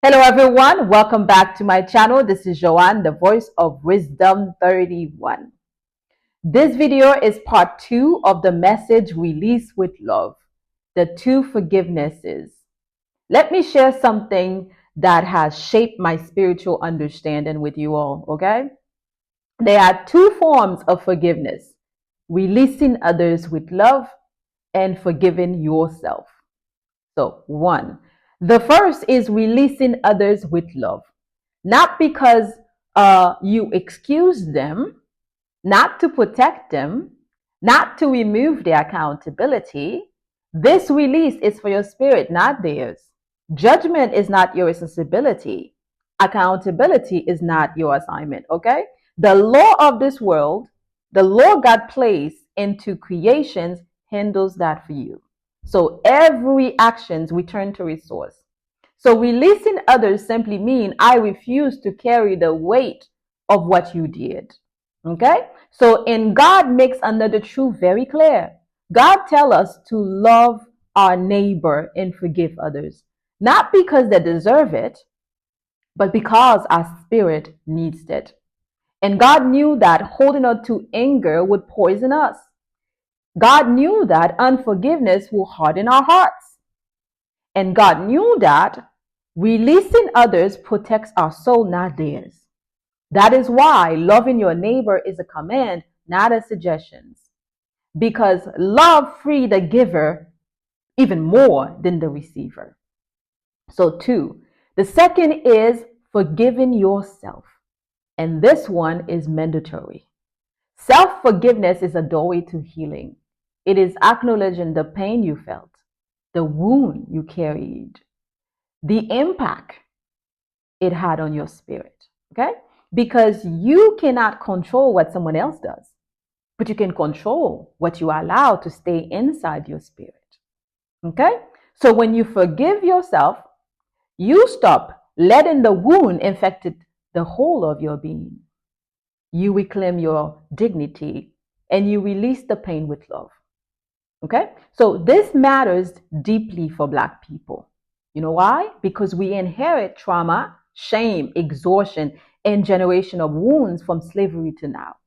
Hello, everyone. Welcome back to my channel. This is Joanne, the voice of Wisdom 31. This video is part 2 of the message Release with Love, the two forgivenesses. Let me share something that has shaped my spiritual understanding with you all, okay? There are two forms of forgiveness: releasing others with love and forgiving yourself. So, one, the first is releasing others with love, not because you excuse them, not to protect them, not to remove their accountability. This release is for your spirit, not theirs. Judgment is not your responsibility. Accountability is not your assignment, okay? The law of this world, the law God placed into creations, handles that for you. So every actions return to resource. So releasing others simply mean I refuse to carry the weight of what you did. Okay? So in God makes another truth very clear. God tells us to love our neighbor and forgive others, not because they deserve it, but because our spirit needs it. And God knew that holding on to anger would poison us. God knew that unforgiveness will harden our hearts. And God knew that releasing others protects our soul, not theirs. That is why loving your neighbor is a command, not a suggestion. Because love frees the giver even more than the receiver. So, two, the second is forgiving yourself. And this one is mandatory. Self forgiveness is a doorway to healing. It is acknowledging the pain you felt, the wound you carried, the impact it had on your spirit. Okay? Because you cannot control what someone else does, but you can control what you allow to stay inside your spirit. Okay? So when you forgive yourself, you stop letting the wound infect the whole of your being. You reclaim your dignity and you release the pain with love. Okay? So this matters deeply for Black people. You know why? Because we inherit trauma, shame, exhaustion, and generational wounds from slavery to now.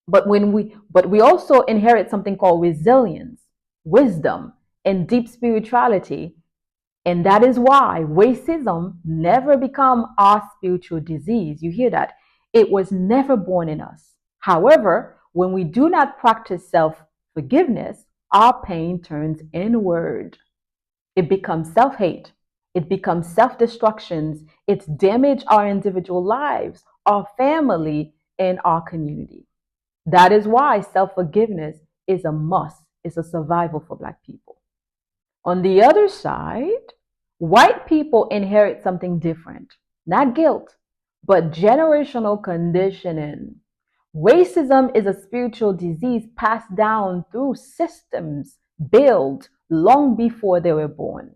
But we also inherit something called resilience, wisdom, and deep spirituality. And that is why racism never become our spiritual disease. You hear that? It was never born in us. However, when we do not practice self-forgiveness, our pain turns inward. It becomes self-hate. It becomes self-destructions. It's damaged our individual lives, our family, and our community. That is why self-forgiveness is a must. It's a survival for Black people. On the other side, white people inherit something different, not guilt, but generational conditioning. Racism is a spiritual disease passed down through systems built long before they were born.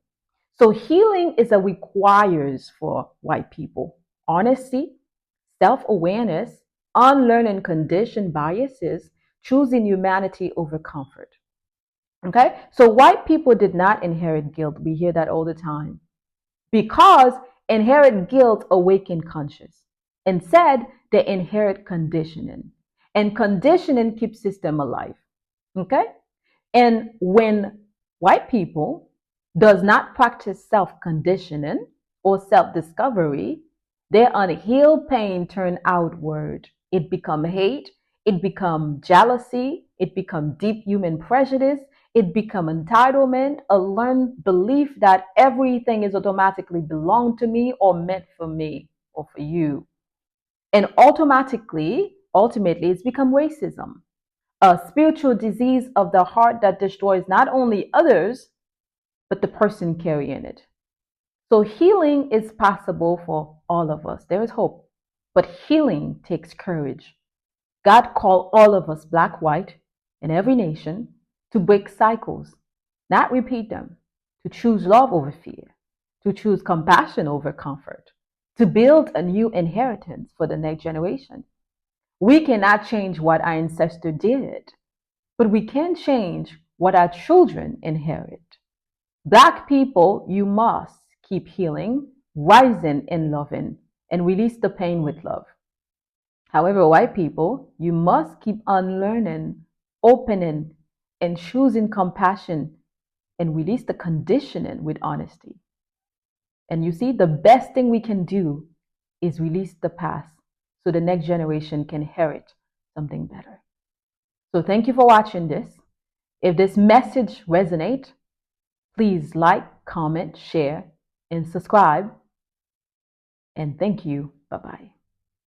So healing is a requires for white people. Honesty, self-awareness, unlearning conditioned biases, choosing humanity over comfort. Okay? So white people did not inherit guilt. We hear that all the time. Because inherit guilt awaken conscious. Instead, they inherit conditioning. And conditioning keeps system alive. Okay? And when white people does not practice self-conditioning or self-discovery, their unhealed pain turn outward. It become hate, it become jealousy, it become deep human prejudice, it become entitlement, a learned belief that everything is automatically belong to me or meant for me or for you. And ultimately, it's become racism, a spiritual disease of the heart that destroys not only others, but the person carrying it. So healing is possible for all of us. There is hope, but healing takes courage. God called all of us, Black, white, in every nation, to break cycles, not repeat them, to choose love over fear, to choose compassion over comfort, to build a new inheritance for the next generation. We cannot change what our ancestors did, but we can change what our children inherit. Black people, you must keep healing. rising and loving, and release the pain with love. However, white people, you must keep on learning, opening, and choosing compassion and release the conditioning with honesty. And you see, the best thing we can do is release the past so the next generation can inherit something better. So thank you for watching this. If this message resonates, please like, comment, share, and subscribe. And thank you. Bye-bye.